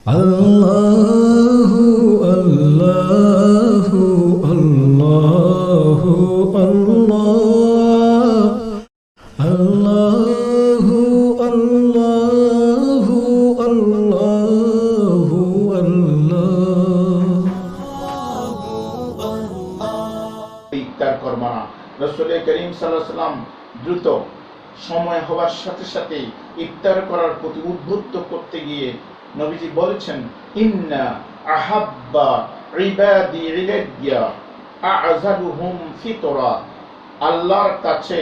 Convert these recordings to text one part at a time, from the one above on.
আল্লাহু আল্লাহু আল্লাহু আল্লাহ আল্লাহু আল্লাহু আল্লাহু আল্লাহ। ইফতার করব না। রাসূল করিম সাল্লাল্লাহু আলাইহি ওয়াসাল্লাম দ্রুত সময় হওয়ার সাথে সাথে ইফতার করার প্রতি উদ্বুদ্ধ করতে গিয়ে নবীজি বলেছেন, ইন্না আহাব্বা ইবাদি ইলাইয়া আ'যালুহুম ফিতরা। আল্লাহর কাছে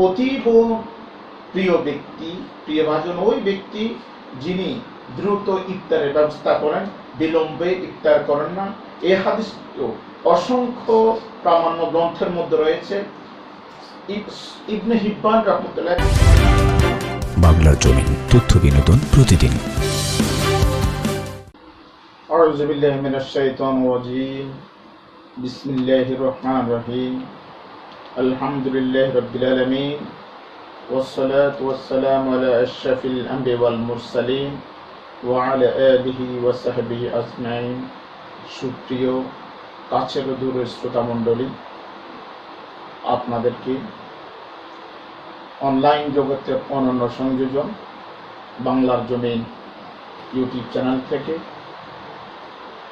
অতীব প্রিয় ব্যক্তি, প্রিয়ভাজন ওই ব্যক্তি যিনি দ্রুত ইফতারের ব্যবস্থা করেন, বিলম্বে ইফতার করেন না। এই হাদিস অসংখ্য প্রামাণ্য গ্রন্থের মধ্যে রয়েছে। ইবনে হিব্বান রাহমাতুল্লাহ। বাংলার জমিন, তথ্য বিনোদন প্রতিদিন। আউযু বিল্লাহি মিনাশ শাইতানির রাজীম। বিসমিল্লাহির রহমানির রহিম। আলহামদুলিল্লাহি রাব্বিল আলামিন। والصلاة والسلام على أشرف الأنبياء والمرسلين وعلى آله وصحبه أجمعين। সুপ্রিয় কাছের ও দূরের শ্রোতা মণ্ডলী, আপনাদেরকে অনলাইন জগতের অনন্য সংযোজন বাংলার জমিন ইউটিউব চ্যানেল থেকে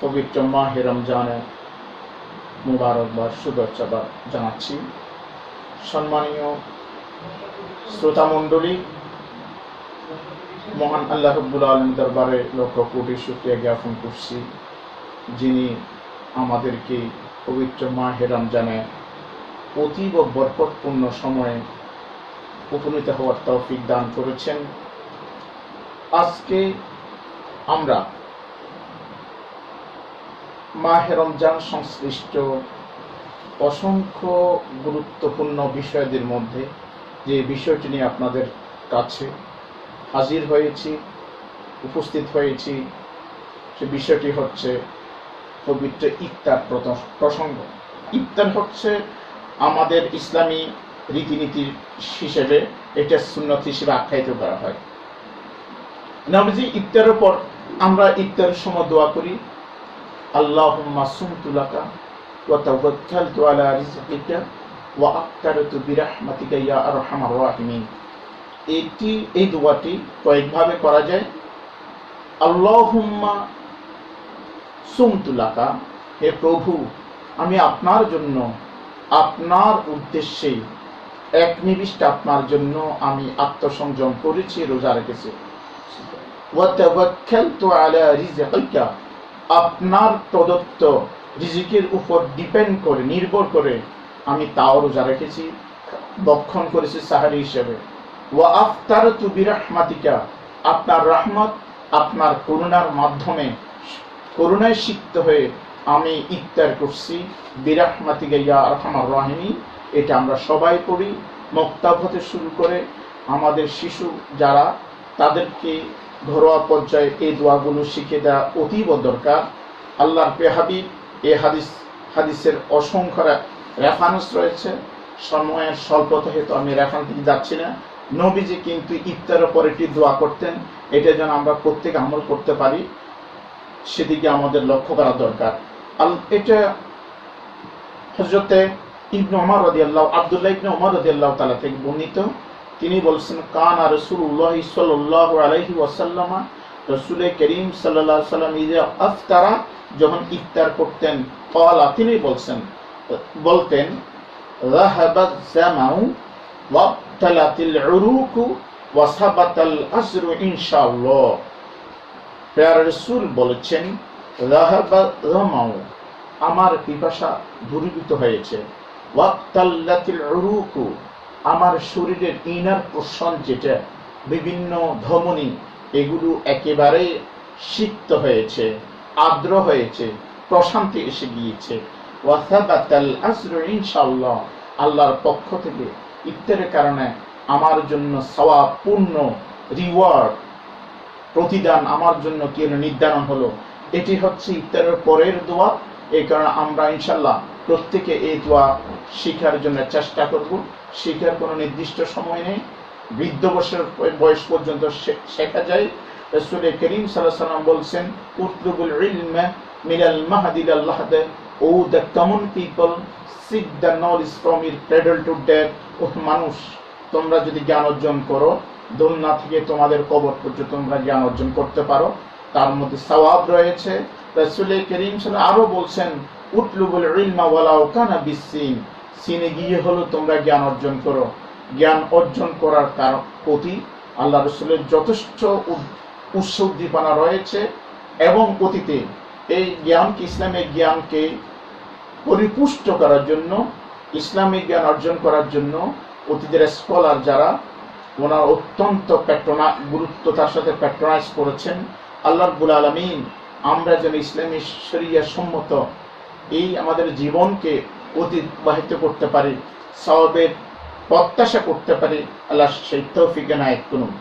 পবিত্র মাহে রমজানের মুবারকবাদ, শুভেচ্ছা জানাচ্ছি। সম্মানীয় শ্রোতা মণ্ডলী, মহান আল্লাহ রাব্বুল আলামিনের দরবারে লক্ষ কোটি শুকরিয়া জ্ঞাপন করছি, যিনি আমাদেরকে পবিত্র মাহে রমজানে অতীব বরকতপূর্ণ সময়ে উপনীত হওয়ার তৌফিক দান করেছেন। আজকে আমরা মাহে রমজান সংশ্লিষ্ট অসংখ্য গুরুত্বপূর্ণ বিষয়দের মধ্যে যে বিষয়টি নিয়ে আপনাদের কাছে হাজির হয়েছি, উপস্থিত হয়েছি, সে বিষয়টি হচ্ছে পবিত্র ইফতার প্রসঙ্গ। ইফতার হচ্ছে আমাদের ইসলামী রীতিনীতির হিসেবে, এটা সুন্নত হিসেবে আখ্যায়িত করা হয়। নবীজি ইফতারের পর আমরা ইফতারের সময় দোয়া করি, আল্লাহুম্মা সুমতু লাকা ওয়া তাওয়াক্কালতু আলা রিজকিকা ওয়া আফতারতু বিরাহমাতিকা ইয়া আরহামার রাহিমিন। এই দোয়াটি কয়েকভাবে করা যায়। আল্লাহুম্মা সুমতু লাকা, হে প্রভু, আমি আপনার জন্য, আপনার উদ্দেশ্যে একনিবিষ্ট আপনার জন্য আমি আত্মসংযম করেছি, রোজা রেখেছি। ওয়া তাওয়াক্কালতু আলা রিজকিকা, আপনার প্রদত্ত রিজিকের উপর ডিপেন্ড করে, নির্ভর করে আমি তাও রোজা রেখেছি, বক্ষণ করেছি সাহারি হিসেবে। ওয়া আফতারতু বিরাহমাতিকা, আপনার রহমত, আপনার করুণার মাধ্যমে, করুণায় সিক্ত হয়ে আমি ইফতার করছি, বিরাহমাতিকা ইয়া আরহামার রাহিমিন। এটা আমরা সবাই পড়ি, মুক্তাব হতে শুরু করে আমাদের শিশু যারা, তাদেরকে ঘরোয়া পর্যায়ে এই দোয়াগুলো শিখে দেওয়া অতীব দরকার। আল্লাহর প্রিয় হাবিব, এই হাদিসের অসংখ্য রেফারেন্স রয়েছে। সময়ের স্বল্পতা হেতু আমি রেফারেন্স দিতে যাচ্ছি না। নবীজি কিন্তু ইফতারের পর একটি দোয়া করতেন, এটা যেন আমরা প্রত্যেক আমল করতে পারি, সেদিকে আমাদের লক্ষ্য করা দরকার। এটা হযরতে ইবনে ওমর রাদিয়াল্লাহু, আব্দুল্লাহ ইবনে ওমর রাদিয়াল্লাহু তাআলা থেকে বর্ণিত। তিনি বলছেন, কানা রাসূলুল্লাহ সাল্লাল্লাহু আলাইহি ওয়াসাল্লাম, রাসূল করিম সাল্লাল্লাহু আলাইহি ওয়াসাল্লাম ইযা আফতারা, যখন ইফতার করতেন, ক্বালা, তিনি বলতেন যাহাবাজ জামাউ ওয়া তালাতিল উরুকু ওয়া সাবাতাল আজরু ইনশাআল্লাহ। প্রিয় রাসূল বলেছেন, যাহাবাজ জামাউ, আমার পিপাসা দূরীভূত হয়েছে, ওয়া তালাতিল উরুকু, আমার শরীরের ইনার পোর্শন, যেটা বিভিন্ন ধমনী, এগুলো একেবারে সিক্ত হয়েছে, আর্দ্র হয়েছে, প্রশান্তি এসে গিয়েছে। ওয়া সাবাতাল আজরু ইনশাআল্লাহ, আল্লাহর পক্ষ থেকে ইফতারের কারণে আমার জন্য সওয়াব, পূর্ণ, রিওয়ার্ড, প্রতিদান আমার জন্য কি নির্ধারণ হলো। এটি হচ্ছে ইফতারের পরের দোয়া। এই কারণে আমরা ইনশাআল্লাহ প্রত্যেকে এই দোয়া শিখার জন্য চেষ্টা করব। শিখার কোনো নির্দিষ্ট সময় নেই, বৃদ্ধ বয়স পর্যন্ত শেখা যায়। রাসূল করিম সাল্লাল্লাহু আলাইহি ওয়াসাল্লাম বলছেন, উতলুবুল ইলমা মিনাল মাহদি ইলাল লাহদ, O the common people seek the knowledge from their cradle to death. ও মানুষ, তোমরা যদি জ্ঞান অর্জন করো, দোলনা থেকে তোমাদের কবর পর্যন্ত তোমরা জ্ঞান অর্জন করতে পারো, তার মধ্যে সওয়াব রয়েছে। রাসূল করিম সাল্লাল্লাহু আরো বলছেন, উতলুবুল ইলমা ওয়ালাউ কানা বিসসিন, সিনে গিয়ে হলো তোমরা জ্ঞান অর্জন করো। জ্ঞান অর্জন করার প্রতি আল্লাহ রাসূলের যথেষ্ট উৎস উদ্দীপনা রয়েছে, এবং অতীতে এই জ্ঞানকে, ইসলামিক জ্ঞানকে পরিপুষ্ট করার জন্য, ইসলামিক জ্ঞান অর্জন করার জন্য অতীতের স্কলার যারা, ওনারা অত্যন্ত গুরুত্বতার সাথে প্যাট্রোনাইজ করেছেন। আল্লাহ রাব্বুল আলামিন আমরা যেন ইসলামী শরিয়া সম্মত এই আমাদের জীবনকে অতিবাহিত করতে পারি, সওয়াবের প্রত্যাশা করতে পারি, আল্লাহ সেই তৌফিক এনায়েত করুন।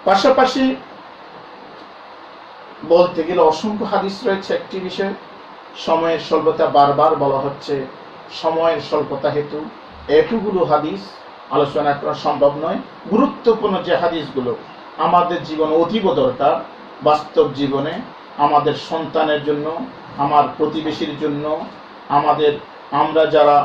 পাশাপাশি বলতে গেলে অসংখ্য হাদিস রয়েছে। একটি বিষয়, সময়ের স্বল্পতা, বারবার বলা হচ্ছে, সময়ের স্বল্পতা হেতু এতগুলো হাদিস আলোচনা করা সম্ভব নয়। গুরুত্বপূর্ণ যে হাদিসগুলো আমাদের জীবনে অতীব দরকার, বাস্তব জীবনে আমাদের সন্তানের জন্য, আমার প্রতিবেশীর জন্য, আমরা যারা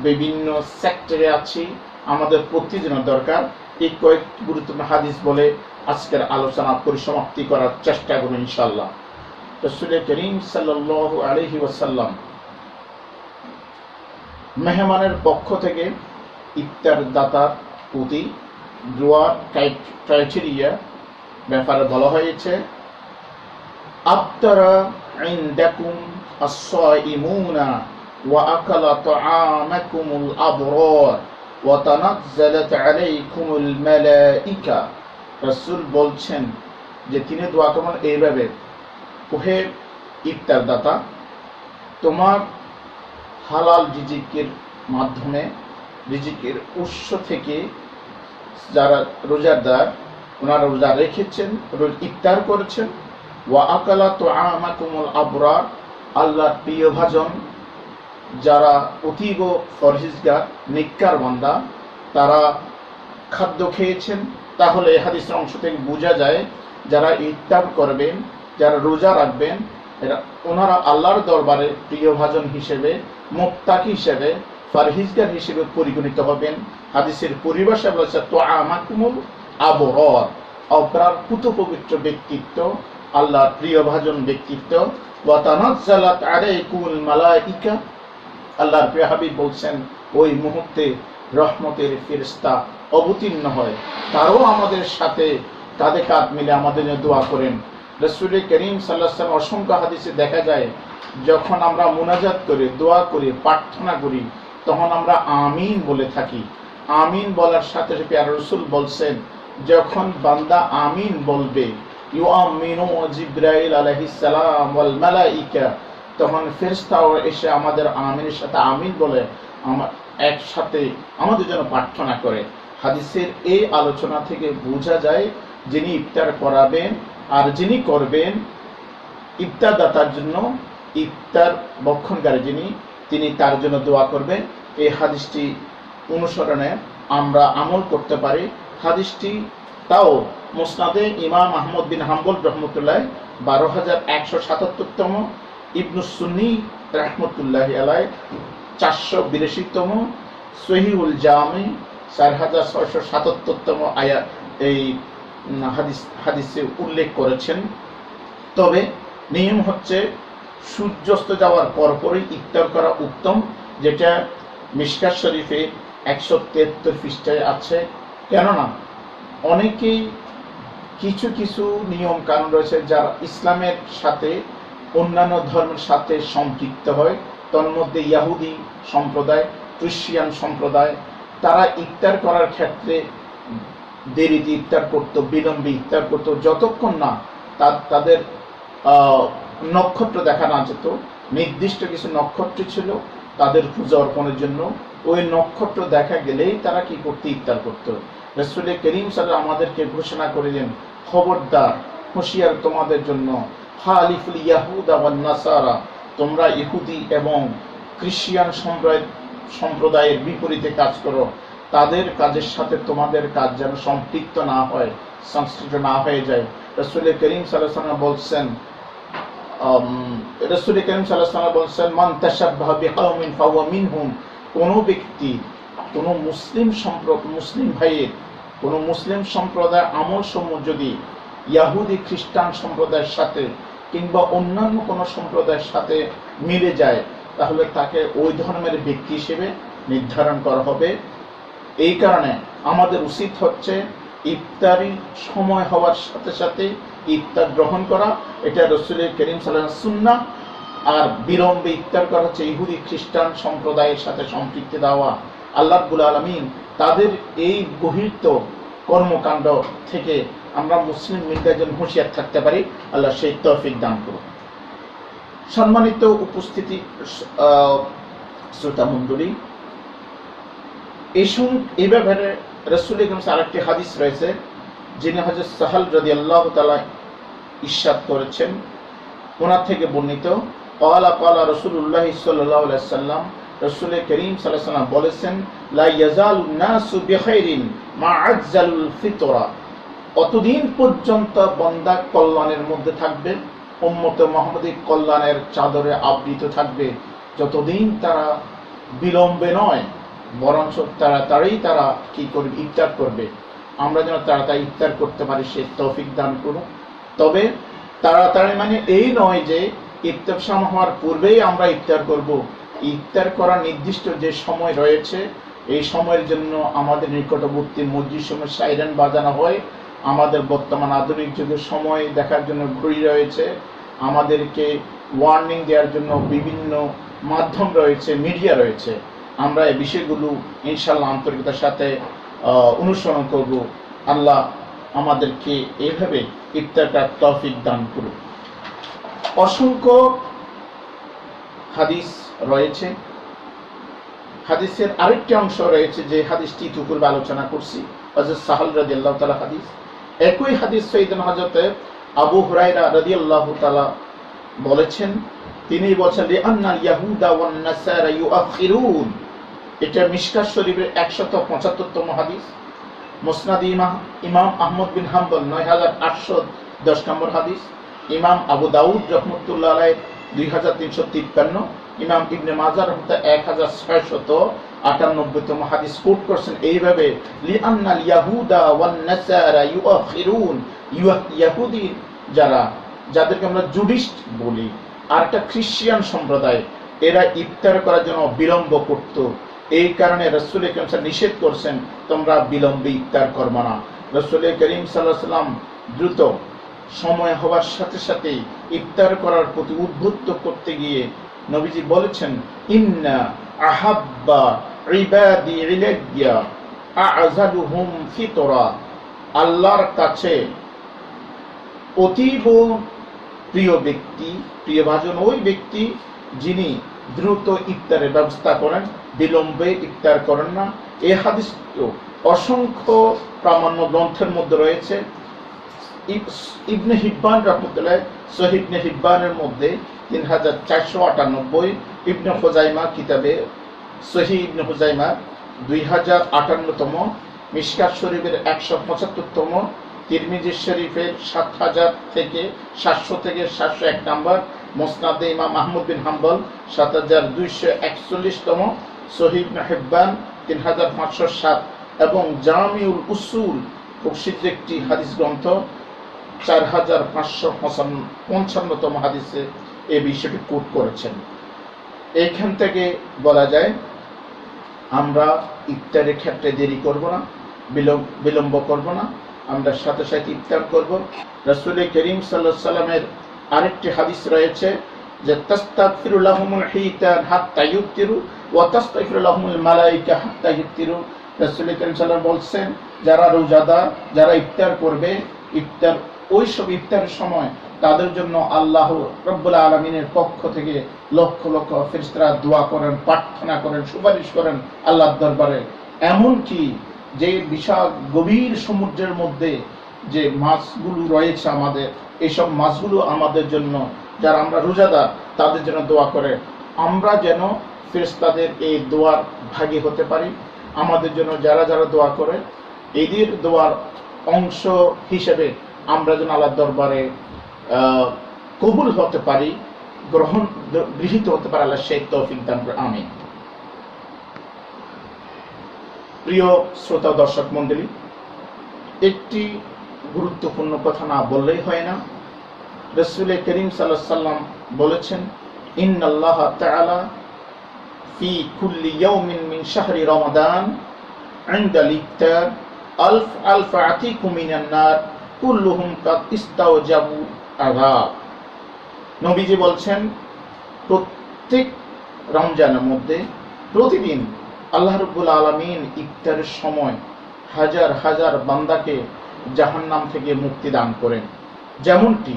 বিভিন্ন সেক্টরে আছি, আমাদের প্রতিদিনের দরকার, এই কয়েক গুরুত্বপূর্ণ হাদিস বলে আজকের আলোচনা পরিসমাপ্তি করার চেষ্টা করব ইনশাআল্লাহ। রাসূল করিম সাল্লাল্লাহু আলাইহি ওয়াসাল্লাম মেহমানের পক্ষ থেকে ইফতার দাতার প্রতি দোয়ার ক্রাইটেরিয়া ব্যাপারে বলা হয়েছে, আফতারা ইনদাকুম আস-সাইমুনা ওয়া আকালা তাআমাকুমুল আবরার ওয়া তানাজ্জালাত আলাইকুমুল মালাইকা। রাসূল বলছেন যে তিনি দোয়া করবেন এইভাবে, ওহে ইফতার দাতা, তোমার হালাল রিজিকের মাধ্যমে, রিজিকের উৎস থেকে যারা রোজাদার, ওনারা রোজা রেখেছেন, ইফতার করেছেন, ওয়া আকালা তাআমাকুমুল আবরার, আল্লাহর প্রিয় ভাজন যারা অতীব ফরহিজগার নেককার বান্দা, তারা খাদ্য খেয়েছেন। তাহলে এই হাদিসের অংশ থেকে বোঝা যায় যারা ইফতার করবেন, যারা রোজা রাখবেন, ওনারা আল্লাহর দরবারে প্রিয় ভাজন হিসেবে, মুত্তাকি হিসেবে, ফরহিজগার হিসেবে পরিগণিত হবেন। হাদিসের পরিভাষা বলেছে তাআমাকুমুল আবরার, অপরার পুত পবিত্র ব্যক্তিত্ব, আল্লাহর প্রিয় ভাজন ব্যক্তিত্ব। ওয়া তানাজ্জালাত আলাইকুমুল মালাইকা, আল্লাহর প্রিয় হাবিব বলছেন ওই মুহূর্তে রহমতের ফেরেশতা অবতীর্ণ হয়, তারাও আমাদের সাথে কাঁধে কাঁধ মিলে আমাদের জন্য দোয়া করেন। রাসূল করিম সাল্লাল্লাহু আলাইহি ওয়াসাল্লাম অসংখ্য হাদিসে দেখা যায়, যখন আমরা মুনাজাত করি, দোয়া করি, প্রার্থনা করি, তখন আমরা আমিন বলে থাকি। আমিন বলার সাথে সাথে প্যারা রাসূল বলছেন, যখন বান্দা আমিন বলবে, ইউআমিনু জিবরাইল আলাইহিস সালাম ওয়াল মালাইকা, তখন ফেরেশতাও এসে আমাদের আমিনের সাথে আমিন বলে একসাথে আমাদের জন্য প্রার্থনা করে। হাদিসের এই আলোচনা থেকে বোঝা যায়, যিনি ইফতার করাবেন আর যিনি করবেন, ইফতার দাতার জন্য, ইফতার বক্ষণকারী যিনি, তিনি তার জন্য দোয়া করবেন। এই হাদিসটি অনুসরণে আমরা আমল করতে পারি। হাদিসটি তাও মুসনাদে ইমাম আহমদ বিন হাম্বল রহমতুল্লাহ ১২,১৭৭তম, ইবনু সুন্নি রহমতুল্লাহ আলাইহ ৪৮২তম, সহিহুল জামি ৪৬৭৭তম আয়াত এই হাদিসে উল্লেখ করেছেন। তবে নিয়ম হচ্ছে সূর্যাস্ত যাওয়ার পরপরই ইফতার করা উত্তম, যেটা মিশকাত শরীফে ১৭৩ পৃষ্ঠায় আছে। কেননা অনেকেই কিছু কিছু নিয়ম কানুন রয়েছে যারা ইসলামের সাথে, অন্যান্য ধর্মের সাথে সম্পৃক্ত হয়। তন্মধ্যে ইয়াহুদি সম্প্রদায়, খ্রিস্টান সম্প্রদায়, তারা ইফতার করার ক্ষেত্রে দেরিতে ইফতার করতো, বিলম্বে ইফতার করতো, যতক্ষণ না তাদের নক্ষত্র দেখা না যেত। নির্দিষ্ট কিছু নক্ষত্র ছিল তাদের পূজা অর্পণের জন্য, ওই নক্ষত্র দেখা গেলেই তারা কি করতে, ইফতার করতো। রাসূল করিম সাল্লাল্লাহু আমাদেরকে ঘোষণা করিলেন, খবরদার, হুঁশিয়ার তোমাদের জন্য, হালিফুল ইয়াহুদা ওয়ান নাসারা, তোমরা ইহুদি এবং খ্রিস্টান সম্প্রদায়ের বিপরীতে কাজ করো, তাদের কাজের সাথে তোমাদের কাজ যেন সম্পৃক্ত না হয়, সংশ্লিষ্ট না হয়ে যায়। রাসূল করিম সাল্লাল্লাহু আলাইহি ওয়াসাল্লাম বলছেন, রাসূল করিম সাল্লাল্লাহু আলাইহি ওয়াসাল্লাম বলছেন, মান তাশাব্বাহা বিকাউমিন ফাহুয়া মিনহুম। কোন ব্যক্তি কোন মুসলিম ভাইয়ের কোন মুসলিম সম্প্রদায় আমল সমূহ যদি ইহুদি খ্রিস্টান সম্প্রদায়ের সাথে কিংবা অন্যান্য কোন সম্প্রদায়ের সাথে মিলে যায়, তাহলে তাকে ওই ধর্মের ব্যক্তি হিসেবে নির্ধারণ করা হবে। এই কারণে আমাদের উচিত হচ্ছে ইফতারি সময় হওয়ার সাথে সাথে ইফতার গ্রহণ করা, এটা রাসূল করিম সাল্লাল্লাহু আলাইহি ওয়াসাল্লামের সুন্নাহ। আর বিলম্বে ইফতার করা হচ্ছে ইহুদি খ্রিস্টান সম্প্রদায়ের সাথে সম্পৃক্তি দেওয়া। আল্লাহ রাব্বুল আলামিন তাদের এই বহির্ত কর্মকাণ্ড থেকে আমরা মুসলিম মিল্লাতের জন্য হুঁশিয়ার থাকতে পারি। আল্লাহ সেই তৌফিক দান করুন। সম্মানিত উপস্থিতি শ্রোতা মণ্ডলী, এই ব্যাপারে রাসূল আরেকটি হাদিস রয়েছে, যিনি হযরত সাহাল রাদিয়াল্লাহু তাআলা ইরশাদ করেছেন, ওনার থেকে বর্ণিত, ক্বালা ক্বালা রাসূলুল্লাহ সাল্লাল্লাহু আলাইহি ওয়াসাল্লাম, রাসূল করিম সাল্লাল্লাহু আলাইহি ওয়াসাল্লাম বলেছেন, লা ইয়াজালুন নাসু বিখাইরিন মা আজ্জালুল ফিতরা। অতদিন পর্যন্ত বান্দা কল্যাণের মধ্যে থাকবে, উম্মতে মুহাম্মদী কল্যাণের চাদরে আবৃত থাকবে, যতদিন তারা বিলম্বে নয় বরঞ্চ তাড়াতাড়ি তারা কি করবে, ইফতার করবে। আমরা যেন তাড়াতাড়ি ইফতার করতে পারি সে তৌফিক দান করুন। তবে তাড়াতাড়ি মানে এই নয় যে ইফতার সময় হওয়ার পূর্বেই আমরা ইফতার করব। ইফতার করার নির্দিষ্ট যে সময় রয়েছে, এই সময়ের জন্য আমাদের নিকটবর্তী মসজিদ সময় সাইরেন বাজানো হয়। আমাদের বর্তমান আধুনিক যুগের সময় দেখার জন্য ঘড়ি রয়েছে, আমাদেরকে ওয়ার্নিং দেওয়ার জন্য বিভিন্ন মাধ্যম রয়েছে, মিডিয়া রয়েছে। আমরা এই বিষয়গুলো ইনশাআল্লাহ আন্তরিকতার সাথে অনুসরণ করব। আল্লাহ আমাদেরকে এইভাবে ইফতার করার তৌফিক দান করুন। অসংখ্য হাদিস রয়েছে। হাদিসের আরেকটি অংশ রয়েছে যে হাদিসটি ইতিপূর্বে আলোচনা করছি, হযরত সাহাল রাদিয়াল্লাহু তাআলা হাদিস। একই হাদিস সাইয়েদনা হযরত আবু হুরায়রা রাদিয়াল্লাহু তাআলা বলেছেন, তিনি বলেছেন, লিআন্নাল ইয়াহুদা ওয়ান নাসারা ইউআখিরুন। এটা মিশকাত শরীফের 175তম হাদিস। মুসনাদ ইমাম আহমদ বিন হাম্বল 9810 নম্বর হাদিস। ইমাম আবু দাউদ রাহমাতুল্লাহ আলাইহি 2353, ইমাম ইবনে মাজাহ রাহমাতুল্লাহ 1698তম হাদিস কোট করেছেন এইভাবে, লিআন্নাল ইয়াহুদা ওয়ান নাসারা ইউআখিরুন। ইহুদি যাদেরকে আমরা জুডিস্ট বলি, আর একটা খ্রিস্টান সম্প্রদায়, এরা ইফতার করার জন্য বিলম্ব করত। এই কারণে রাসূল করিম সাল্লাল্লাহু আলাইহি ওয়াসাল্লাম নিষেধ করছেন, তোমরা বিলম্বে ইফতার করবে না। রাসূল করিম সাল্লাল্লাহু আলাইহি ওয়াসাল্লাম দ্রুত সময় হওয়ার সাথে সাথে ইফতার করার প্রতি উদ্বুদ্ধ করতে গিয়ে নবীজি বলেছেন, ইন্না আহাব্বা ইবাদি ইলাইয়া আ'জালুহুম ফিতরা। আল্লাহর কাছে অতীব প্রিয় ব্যক্তি, প্রিয়ভাজন ওই ব্যক্তি যিনি দ্রুত ইফতারের ব্যবস্থা করেন, বিলম্বে ইফতার করেন না। এই হাদিস অসংখ্য প্রামাণ্য গ্রন্থের মধ্যে রয়েছে। ইবনে হিব্বান রাহমাতুল্লাহ সহিহ ইবনে হিব্বানের মধ্যে 3498, ইবনে খুজাইমা কিতাবে সহিহ ইবনে খুজাইমা 2058তম, মিশকাত শরীফের 175তম, তিরমিজি শরীফের 7000 থেকে 700 থেকে 701 নম্বর, মুসনাদে ইমাম আহমদ বিন হাম্বল 7241তম, সহিহ ইবনে হিব্বান 3507 এবং জামিউল উসুল প্রসিদ্ধ একটি হাদিস গ্রন্থ 4555তম হাদিসে এই বিষয়টি কোট করেছেন। এইখান থেকে বলা যায় আমরা ইফতারের ক্ষেত্রে দেরি করব না, বিলম্ব করব না, আমরা সাথে সাথে ইফতার করব। রাসূল করিম সাল্লাল্লাহু আলাইহি ওয়াসাল্লামের আরেকটি হাদিস রয়েছে যে তাস্তাগফিরু লাহুমুল হিতান হাত্তা ইফতিরু ওয়া তাস্তাগফিরু লাহুমুল মালায়েকা হাত্তা ইফতিরু। রাসূল করিম সাল্লাল্লাহু আলাইহি ওয়াসাল্লাম বলছেন, যারা রোজাদার, যারা ইফতার করবে, ইফতার ওই সব ইফতারের সময় তাদের জন্য আল্লাহ রব্বুল আলামিনের পক্ষ থেকে লক্ষ লক্ষ ফেরেশতারা দোয়া করেন, প্রার্থনা করেন, সুপারিশ করেন আল্লাহর দরবারে। এমনকি যে বিশাল গভীর সমুদ্রের মধ্যে যে মাছগুলো রয়েছে আমাদের, এইসব মাছগুলো আমাদের জন্য, যারা আমরা রোজাদার তাদের জন্য দোয়া করে। আমরা যেন ফেরেশতাদের এই দোয়ার ভাগী হতে পারি। আমাদের জন্য যারা যারা দোয়া করে, এদের দোয়ার অংশ হিসেবে আমরা যেন আল্লাহর দরবারে কবুল হতে পারি, গৃহীত হতে পারে। আল্লাহ সেই তৌফিক দান করে, আমিন। প্রিয় শ্রোতা দর্শক মণ্ডলী, একটি গুরুত্বপূর্ণ কথা না বললেই হয় না। রাসূল করিম সাল্লাল্লাহু আলাইহি সাল্লাম বলেছেন, ইন্নাল্লাহ তাআলা ফি কুল্লি ইয়াউমিন মিন শাহরি রমাদান ইনদাল ইফতার আলফ আতিকু মিনান নার কুল্লুহুম কাদ ইস্তাওজাবু আযাব। নবীজি বলছেন, প্রত্যেক রমজানের মধ্যে প্রতিদিন আল্লাহ রাব্বুল আলামিন ইফতারের সময় হাজার হাজার বান্দাকে জাহান্নাম থেকে মুক্তি দান করেন। যেমনটি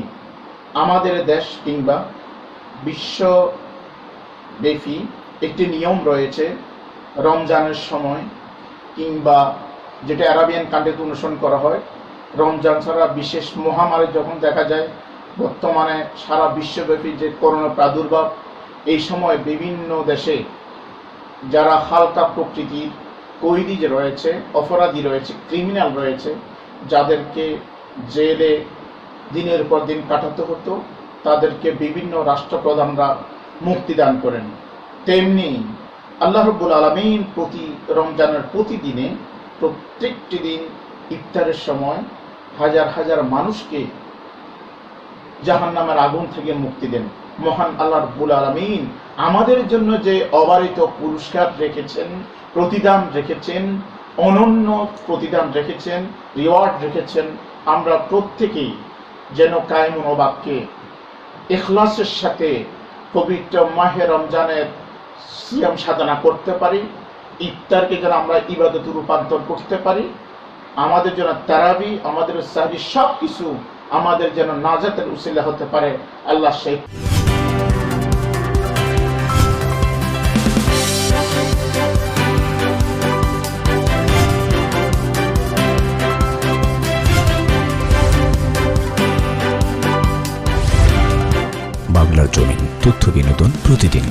আমাদের দেশ কিংবা বিশ্বব্যাপী একটি নিয়ম রয়েছে, রমজানের সময় কিংবা যেটা আরাবিয়ান কান্ট্রিতে অনুসরণ করা হয়, রমজান ছাড়া বিশেষ মহামারী যখন দেখা যায়, বর্তমানে সারা বিশ্বব্যাপী যে করোনা প্রাদুর্ভাব, এই সময় বিভিন্ন দেশে যারা হালকা প্রকৃতির কয়েদি যে রয়েছে, অপরাধী রয়েছে, ক্রিমিনাল রয়েছে, যাদেরকে জেলে দিনের পর দিন কাটাতে হতো, তাদেরকে বিভিন্ন রাষ্ট্রপ্রধানরা মুক্তি দান করেন। তেমনি আল্লাহ রাব্বুল আলামিন প্রতি রমজানের প্রতিদিনে প্রত্যেকটি দিন ইফতারের সময় হাজার হাজার মানুষকে জাহান্নামের আগুন থেকে মুক্তি দেন। মহান আল্লাহ রাব্বুল আলামিন আমাদের জন্য যে অবারিত পুরস্কার রেখেছেন, প্রতিদান রেখেছেন, অনন্য প্রতিদান রেখেছেন, রিওয়ার্ড রেখেছেন, আমরা প্রত্যেকেই যেন কায়েমুন বাক্যে ইখলাসের সাথে পবিত্র মাহে রমজানের সিয়াম সাধনা করতে পারি, ইফতারকে যেন আমরা ইবাদতে রূপান্তর করতে পারি, আমাদের জন্য তারাবি, আমাদের সাহরি সব কিছু আমাদের যেন নাজাতের উসিলা হতে পারে। আল্লাহ সেই বাংলার জমিন, তথ্য বিনোদন প্রতিদিন।